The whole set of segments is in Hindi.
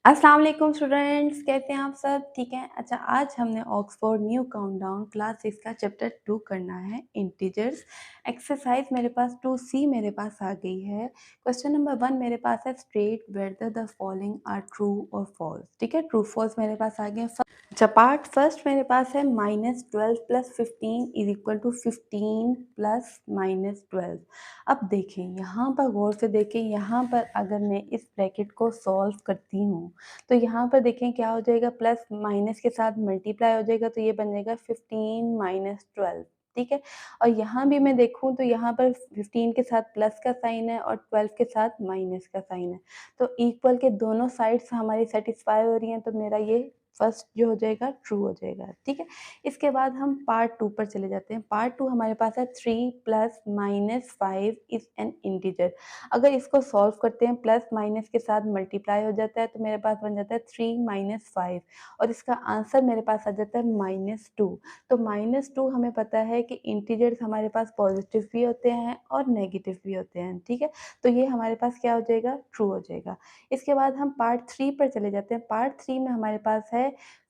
अस्सलाम वालेकुम स्टूडेंट्स, कैसे हैं आप सब? ठीक हैं? अच्छा, आज हमने ऑक्सफोर्ड न्यू काउंटडाउन क्लास 6 का चैप्टर 2 करना है, इंटीजर्स। एक्सरसाइज मेरे पास 2C मेरे पास आ गई है। क्वेश्चन नंबर 1 मेरे पास है, state whether the following are true और फॉल्स। ठीक है, ट्रू फॉल्स मेरे पास आ गए। अच्छा, पार्ट फर्स्ट मेरे पास है -12 + 15 = 15 + -12। अब देखें, यहाँ पर गौर से देखें, यहाँ पर अगर मैं इस ब्रैकेट को सॉल्व करती हूँ तो यहाँ पर देखें क्या हो जाएगा, प्लस माइनस के साथ मल्टीप्लाई हो जाएगा, तो ये बन जाएगा 15 - 12। ठीक है, और यहाँ भी मैं देखूँ तो यहाँ पर 15 के साथ प्लस का साइन है और 12 के साथ माइनस का साइन है, तो इक्वल के दोनों साइड्स हमारी सेटिस्फाई हो रही हैं, तो मेरा ये फर्स्ट जो हो जाएगा ट्रू हो जाएगा। ठीक है, इसके बाद हम पार्ट 2 पर चले जाते हैं। पार्ट 2 हमारे पास है 3 + -5 इज एन इंटीजर। अगर इसको सॉल्व करते हैं, प्लस माइनस के साथ मल्टीप्लाई हो जाता है, तो मेरे पास बन जाता है 3 - 5 और इसका आंसर मेरे पास आ जाता है -2। तो -2 हमें पता है कि इंटीजर्स हमारे पास पॉजिटिव भी होते हैं और नेगेटिव भी होते हैं। ठीक है, तो ये हमारे पास क्या हो जाएगा, ट्रू हो जाएगा। इसके बाद हम पार्ट 3 पर चले जाते हैं। पार्ट 3 में हमारे पास है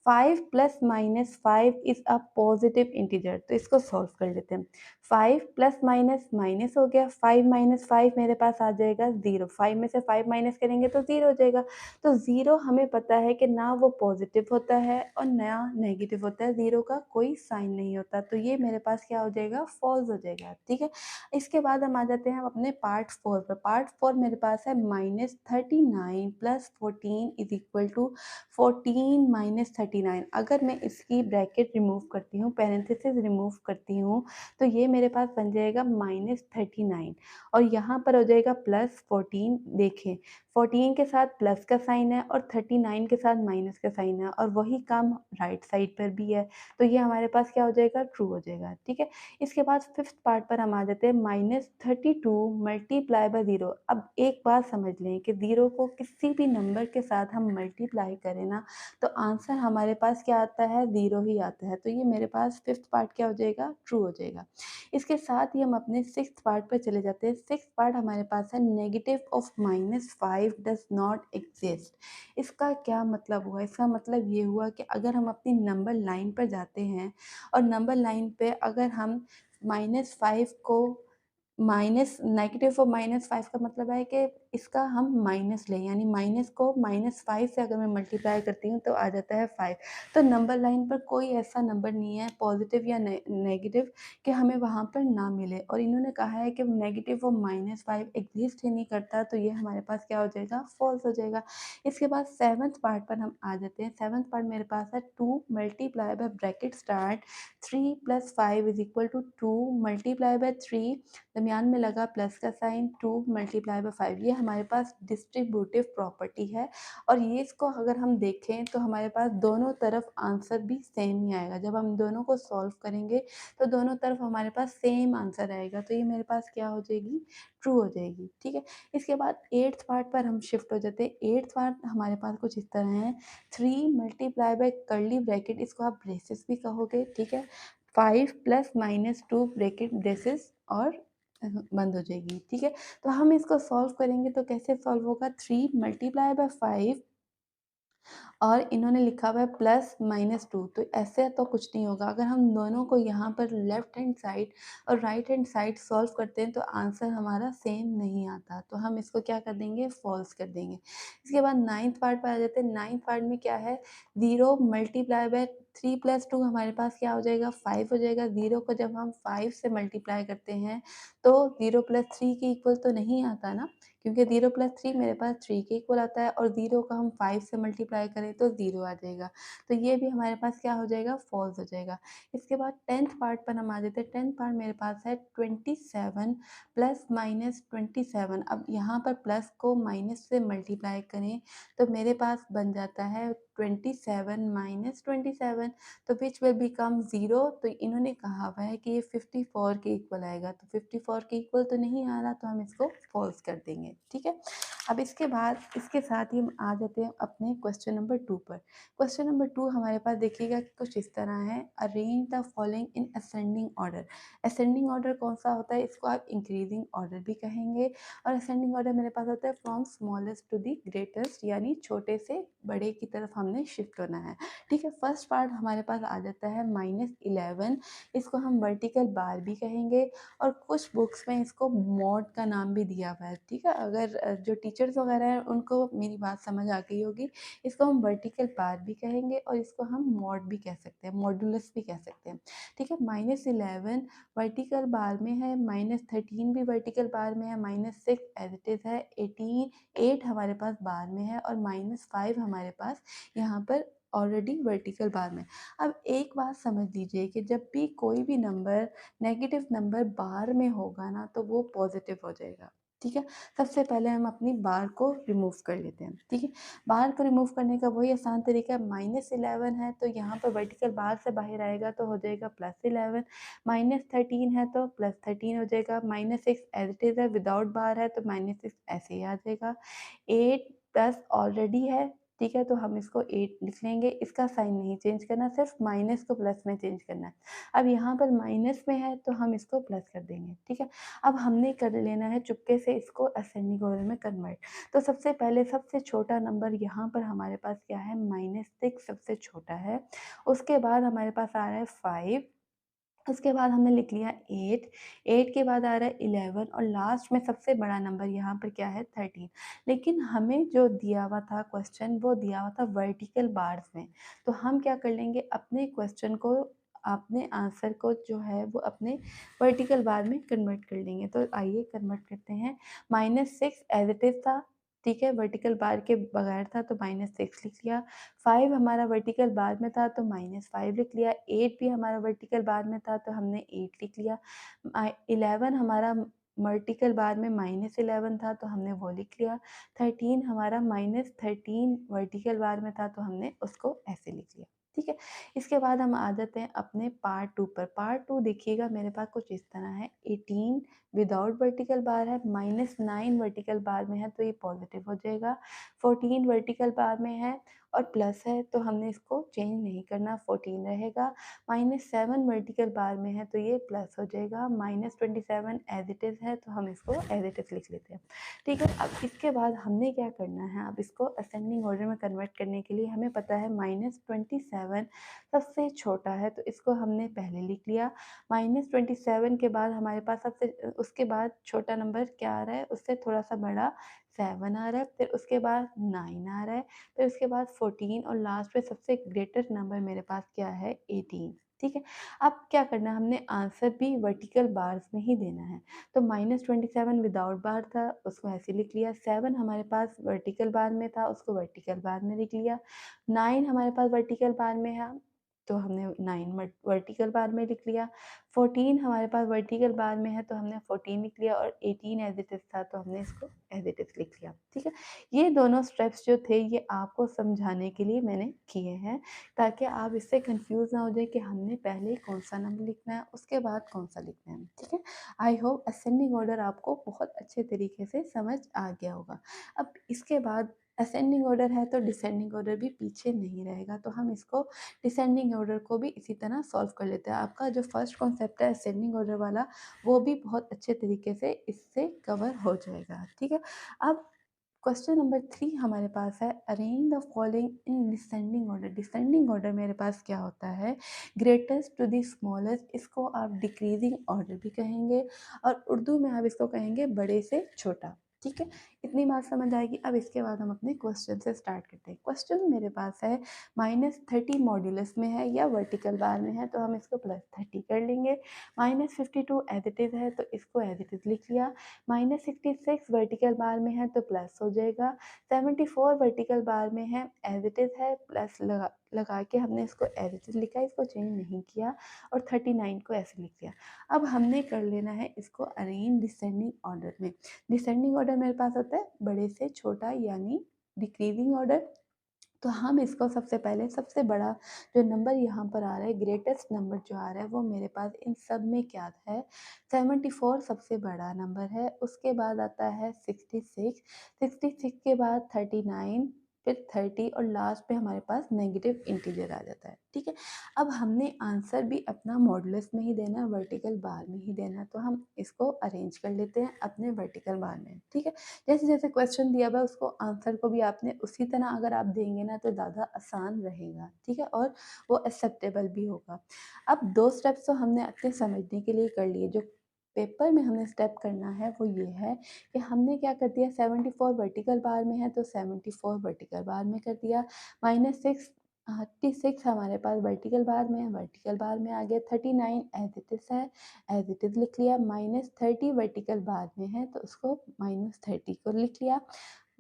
5 + -5 इज अ पॉजिटिव इंटीजर। तो इसको सॉल्व कर लेते हैं। 5 प्लस माइनस माइनस हो गया, 5 - 5 मेरे पास आ जाएगा 0। 5 में से 5 माइनस करेंगे तो 0 हो जाएगा। तो 0 हमें पता है कि ना वो पॉजिटिव होता है और ना नेगेटिव होता है, 0 का कोई साइन नहीं होता, तो ये मेरे पास क्या हो जाएगा, फॉल्स हो जाएगा। ठीक है, इसके बाद हम आ जाते हैं अपने पार्ट 4 पर। पार्ट 4 मेरे पास है -39 + 14 = 14 - 39। अगर मैं इसकी ब्रैकेट रिमूव करती हूँ, पैरेंथेसिस रिमूव करती हूँ, तो ये मेरे पास बन जाएगा -39 और यहाँ पर हो जाएगा +14। देखें, 14 के साथ प्लस का साइन है और 39 के साथ माइनस का साइन है और वही काम राइट साइड पर भी है, तो ये हमारे पास क्या हो जाएगा, ट्रू हो जाएगा। ठीक है, इसके बाद फिफ्थ पार्ट पर हम आ जाते हैं, -32 × 0। अब एक बात समझ लें कि 0 को किसी भी नंबर के साथ हम मल्टीप्लाई करें ना, तो आंसर हमारे पास क्या आता है, 0 ही आता है, तो ये मेरे पास फिफ्थ पार्ट क्या हो जाएगा, ट्रू हो जाएगा। इसके साथ ही हम अपने सिक्स्थ पार्ट पर चले जाते हैं। सिक्स्थ पार्ट हमारे पास है, negative of -5 does not exist. इसका क्या मतलब हुआ, इसका मतलब ये हुआ कि अगर हम अपनी नंबर लाइन पर जाते हैं और नंबर लाइन पे अगर हम -5 को माइनस नेगेटिव और -5 का मतलब है कि इसका हम माइनस लें, यानी माइनस को -5 से अगर मैं मल्टीप्लाई करती हूँ तो आ जाता है 5। तो नंबर लाइन पर कोई ऐसा नंबर नहीं है पॉजिटिव या नेगेटिव कि हमें वहाँ पर ना मिले, और इन्होंने कहा है कि नेगेटिव और -5 एग्जिस्ट ही नहीं करता, तो ये हमारे पास क्या हो जाएगा, फॉल्स हो जाएगा। इसके बाद सेवन्थ पार्ट पर हम आ जाते हैं। सेवन्थ पार्ट मेरे पास है 2 × ब्रैकेट स्टार्ट 3 + 5 = 2 × 3, दरमियान में लगा प्लस का साइन, 2 × 5। ये हमारे पास डिस्ट्रीब्यूटिव प्रॉपर्टी है और ये इसको अगर हम देखें तो हमारे पास दोनों तरफ आंसर भी सेम ही आएगा। जब हम दोनों को सॉल्व करेंगे तो दोनों तरफ हमारे पास सेम आंसर आएगा, तो ये मेरे पास क्या हो जाएगी, ट्रू हो जाएगी। ठीक है, इसके बाद एट्थ पार्ट पर हम शिफ्ट हो जाते हैं। एट्थ पार्ट हमारे पास कुछ इस तरह है, 3 × कर्ली ब्रैकेट, इसको आप ब्रेसेस भी कहोगे। ठीक है, 5 + -2 ब्रैकेट ब्रेसेस और बंद हो जाएगी। ठीक है, तो हम इसको सॉल्व करेंगे तो कैसे सॉल्व होगा, 3 × 5 और इन्होंने लिखा हुआ है +-2, तो ऐसे तो कुछ नहीं होगा। अगर हम दोनों को यहाँ पर लेफ्ट हैंड साइड और राइट हैंड साइड सॉल्व करते हैं तो आंसर हमारा सेम नहीं आता, तो हम इसको क्या कर देंगे, फॉल्स कर देंगे। इसके बाद नाइन्थ पार्ट पर आ जाते हैं। नाइन्थ पार्ट में क्या है, 0 × 3 + 2 हमारे पास क्या हो जाएगा, 5 हो जाएगा। 0 को जब हम 5 से मल्टीप्लाई करते हैं तो 0 + 3 के इक्वल तो नहीं आता ना, क्योंकि 0 + 3 मेरे पास 3 के इक्वल आता है और 0 को हम 5 से मल्टीप्लाई करें तो 0 आ जाएगा, तो ये भी हमारे पास क्या हो जाएगा, फॉल्स हो जाएगा। इसके बाद टेंथ पार्ट पर हम आ जाते हैं। टेंथ पार्ट मेरे पास है 27 ± 27। अब यहाँ पर प्लस को माइनस से मल्टीप्लाई करें तो मेरे पास बन जाता है 27 - 27, तो विच विल बिकम 0। तो इन्होंने कहा हुआ है कि ये 54 के इक्वल आएगा, तो 54 के इक्वल तो नहीं आ रहा, तो हम इसको फॉल्स कर देंगे। ठीक है, अब इसके बाद इसके साथ ही हम आ जाते हैं अपने क्वेश्चन नंबर 2 पर। क्वेश्चन नंबर 2 हमारे पास देखिएगा कि कुछ इस तरह है, arrange the following in ascending order. Ascending order कौन-सा होता है? इसको आप इंक्रीजिंग ऑर्डर भी कहेंगे और असेंडिंग ऑर्डर मेरे पास होता है from smallest to the greatest, यानी छोटे से बड़े की तरफ हमने शिफ्ट होना है। ठीक है, फर्स्ट पार्ट हमारे पास आ जाता है -11, इसको हम वर्टिकल बार भी कहेंगे और कुछ बुक्स में इसको मॉड का नाम भी दिया हुआ है। ठीक है, अगर जो टीचर्स वगैरह हैं उनको मेरी बात समझ आ गई होगी। इसको हम वर्टिकल बार भी कहेंगे और इसको हम मॉड भी कह सकते हैं, मॉडुलस भी कह सकते हैं। ठीक है, -11 वर्टिकल बार में है, -13 भी वर्टिकल बार में है, -6 एज इट इज़ है, 8 हमारे पास बार में है और -5 हमारे पास यहाँ पर ऑलरेडी वर्टिकल बार में। अब एक बात समझ लीजिए कि जब भी कोई भी नंबर नेगेटिव नंबर बार में होगा ना तो वो पॉजिटिव हो जाएगा। ठीक है, सबसे पहले हम अपनी बार को रिमूव कर लेते हैं। ठीक है, बार को रिमूव करने का वही आसान तरीका है, -11 है तो यहाँ पर वर्टिकल बार से बाहर आएगा तो हो जाएगा +11, -13 है तो +13 हो जाएगा, -6 एज इट इज़ है, विदाउट बार है तो -6 ऐसे ही आ जाएगा, 8 प्लस ऑलरेडी है। ठीक है, तो हम इसको 8 लिख लेंगे, इसका साइन नहीं चेंज करना, सिर्फ माइनस को प्लस में चेंज करना है। अब यहाँ पर माइनस में है तो हम इसको प्लस कर देंगे। ठीक है, अब हमने कर लेना है चुपके से इसको असेंडिंग ऑर्डर में कन्वर्ट। तो सबसे पहले सबसे छोटा नंबर यहाँ पर हमारे पास क्या है, -6 सबसे छोटा है। उसके बाद हमारे पास आ रहा है 5, उसके बाद हमने लिख लिया 8, 8 के बाद आ रहा है 11 और लास्ट में सबसे बड़ा नंबर यहाँ पर क्या है, 13। लेकिन हमें जो दिया हुआ था क्वेश्चन, वो दिया हुआ था वर्टिकल बार्स में। तो हम क्या कर लेंगे, अपने क्वेश्चन को, अपने आंसर को जो है वो अपने वर्टिकल बार में कन्वर्ट कर लेंगे। तो आइए कन्वर्ट करते हैं। -6 एज इट इज़ था। ठीक है, वर्टिकल बार के बगैर था तो -6 लिख लिया। 5 हमारा वर्टिकल बार में था तो -5 लिख लिया। 8 भी हमारा वर्टिकल बार में था तो हमने 8 लिख लिया। 11 हमारा वर्टिकल बार में -11 था तो हमने वो लिख लिया। 13 हमारा -13 वर्टिकल बार में था तो हमने उसको ऐसे लिख लिया। ठीक है, इसके बाद हम आ जाते हैं अपने पार्ट 2 पर। पार्ट 2 देखिएगा मेरे पास कुछ इस तरह है, 18 विदाउट वर्टिकल बार है, -9 वर्टिकल बार में है तो ये पॉजिटिव हो जाएगा। 14 वर्टिकल बार में है और प्लस है तो हमने इसको चेंज नहीं करना, 14 रहेगा। -7 वर्टिकल बार में है तो ये प्लस हो जाएगा। -27 एज इट इज़ है तो हम इसको एज इट इज़ लिख लेते हैं। ठीक है, अब इसके बाद हमने क्या करना है, अब इसको असेंडिंग ऑर्डर में कन्वर्ट करने के लिए हमें पता है -27 सबसे छोटा है तो इसको हमने पहले लिख लिया। -27 के बाद हमारे पास सबसे उसके बाद छोटा नंबर क्या आ रहा है, उससे थोड़ा सा बड़ा 7 आ रहा है, फिर उसके बाद 9 आ रहा है, फिर उसके बाद 14 और लास्ट में सबसे ग्रेटेस्ट नंबर मेरे पास क्या है, 18। ठीक है, अब क्या करना है, हमने आंसर भी वर्टिकल बार्स में ही देना है। तो -27 विदाउट बार था, उसको ऐसे लिख लिया। 7 हमारे पास वर्टिकल बार में था, उसको वर्टिकल बार में लिख लिया। 9 हमारे पास वर्टिकल बार में है तो हमने 9 वर्टिकल बार में लिख लिया। 14 हमारे पास वर्टिकल बार में है तो हमने 14 लिख लिया और 18 एज इट इज़ था तो हमने इसको एज इट इज़ लिख लिया। ठीक है, ये दोनों स्टेप्स जो थे ये आपको समझाने के लिए मैंने किए हैं, ताकि आप इससे कंफ्यूज ना हो जाए कि हमने पहले कौन सा नंबर लिखना है उसके बाद कौन सा लिखना है। ठीक है, आई होप असेंडिंग ऑर्डर आपको बहुत अच्छे तरीके से समझ आ गया होगा। अब इसके बाद असेंडिंग ऑर्डर है तो डिसेंडिंग ऑर्डर भी पीछे नहीं रहेगा, तो हम इसको डिसेंडिंग ऑर्डर को भी इसी तरह सॉल्व कर लेते हैं। आपका जो फर्स्ट कॉन्सेप्ट है असेंडिंग ऑर्डर वाला, वो भी बहुत अच्छे तरीके से इससे कवर हो जाएगा। ठीक है, अब क्वेश्चन नंबर 3 हमारे पास है, arrange the following in descending order. Descending order मेरे पास क्या होता है, ग्रेटेस्ट टू द स्मॉलेस्ट, इसको आप डिक्रीजिंग ऑर्डर भी कहेंगे और उर्दू में आप इसको कहेंगे बड़े से छोटा। ठीक है, इतनी बात समझ आएगी। अब इसके बाद हम अपने क्वेश्चन से स्टार्ट करते हैं। क्वेश्चन मेरे पास है -30 मॉड्यूलस में है या वर्टिकल बार में है तो हम इसको +30 कर लेंगे। -52 एज इट इज़ है तो इसको एज इट इज़ लिख लिया। -66 वर्टिकल बार में है तो प्लस हो जाएगा। 74 वर्टिकल बार में है, एज इट इज़ है, प्लस लगा के हमने इसको एज इट इज़ लिखा, इसको चेंज नहीं किया और 39 को ऐसे लिख दिया। अब हमने कर लेना है इसको अरेंज डिसेंडिंग ऑर्डर में। डिसेंडिंग ऑर्डर मेरे पास होता है बड़े से छोटा यानी डिक्रीजिंग ऑर्डर, तो हम इसको सबसे पहले सबसे बड़ा जो नंबर यहाँ पर आ रहा है, ग्रेटेस्ट नंबर जो आ रहा है, वो मेरे पास इन सब में क्या है, 74 सबसे बड़ा नंबर है। उसके बाद आता है 66, 66 के बाद 39, फिर 30 और लास्ट में हमारे पास नेगेटिव इंटीजर आ जाता है। ठीक है, अब हमने आंसर भी अपना मॉडुलस में ही देना है, वर्टिकल बार में ही देना है, तो हम इसको अरेंज कर लेते हैं अपने वर्टिकल बार में। ठीक है, जैसे जैसे क्वेश्चन दिया हुआ है उसको आंसर को भी आपने उसी तरह अगर आप देंगे ना तो ज़्यादा आसान रहेगा। ठीक है, और वो एक्सेप्टेबल भी होगा। अब 2 स्टेप्स तो हमने अपने समझने के लिए कर लिए। जो पेपर में हमें स्टेप करना है वो ये है कि हमने क्या कर दिया, 74 वर्टिकल बार में है तो 74 वर्टिकल बार में कर दिया, -6 36 हमारे पास वर्टिकल बार में है, वर्टिकल बार में आ गया, 39 एज इट इज़ है, एज इट इज़ लिख लिया, -30 वर्टिकल बार में है तो उसको -30 को लिख लिया,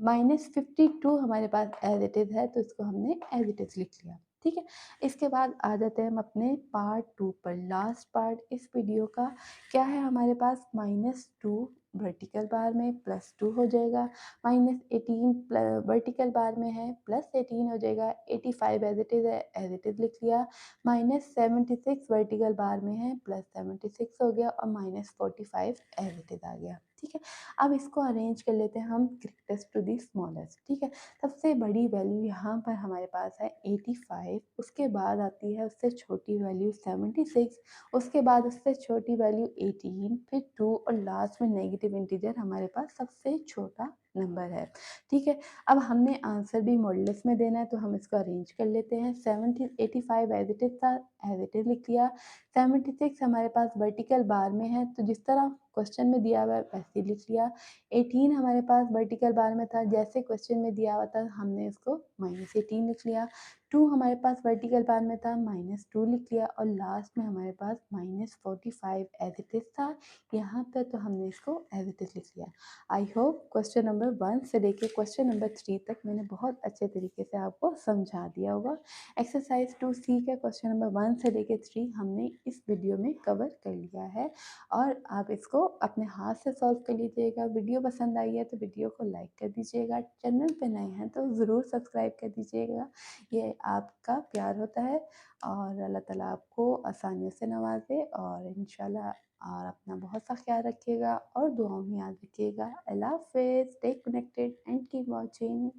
-52 हमारे पास एज इट इज़ है तो इसको हमने एज इट इज़ लिख लिया। ठीक है, इसके बाद आ जाते हैं हम अपने पार्ट 2 पर। लास्ट पार्ट इस वीडियो का क्या है हमारे पास, -2 वर्टिकल बार में +2 हो जाएगा, -18 वर्टिकल बार में है +18 हो जाएगा, 85 एज इट इज़ है, एज इट इज़ लिख लिया, -76 वर्टिकल बार में है +76 हो गया और -45 एज इट इज़ आ गया। ठीक है, अब इसको अरेंज कर लेते हैं हम ग्रेटेस्ट टू दी स्मॉलेस्ट। ठीक है, सबसे बड़ी वैल्यू यहाँ पर हमारे पास है 85, उसके बाद आती है उससे छोटी वैल्यू 76, उसके बाद उससे छोटी वैल्यू 18, फिर 2 और लास्ट में नेगेटिव इंटीजर हमारे पास सबसे छोटा नंबर है। ठीक है, अब हमने आंसर भी मॉडुलस में देना है तो हम इसको अरेंज कर लेते हैं। 85 एज इट इज़ था, एज इट इज़ लिख लिया, 76 हमारे पास वर्टिकल बार में है तो जिस तरह क्वेश्चन में दिया हुआ है वैसे ही लिख लिया, 18 हमारे पास वर्टिकल बार में था, जैसे क्वेश्चन में दिया हुआ था हमने इसको -18 लिख लिया, 2 हमारे पास वर्टिकल बार में था, -2 लिख लिया और लास्ट में हमारे पास -45 एज इट इज़ था यहाँ पर तो हमने इसको एज इट इज़ लिख लिया। आई होप क्वेश्चन नंबर 1 से लेके क्वेश्चन नंबर 3 तक मैंने बहुत अच्छे तरीके से आपको समझा दिया होगा। एक्सरसाइज 2C का क्वेश्चन नंबर 1 से लेके 3 हमने इस वीडियो में कवर कर लिया है और आप इसको अपने हाथ से सॉल्व कर लीजिएगा। वीडियो पसंद आई है तो वीडियो को लाइक कर दीजिएगा, चैनल पे नए हैं तो ज़रूर सब्सक्राइब कर दीजिएगा। ये आपका प्यार होता है और अल्लाह ताला आपको आसानियों से नवाज़े और इंशाल्लाह और अपना बहुत सा ख्याल रखिएगा और दुआओं में याद रखिएगा। अल्लाह हाफ़िज़, stay connected and keep watching.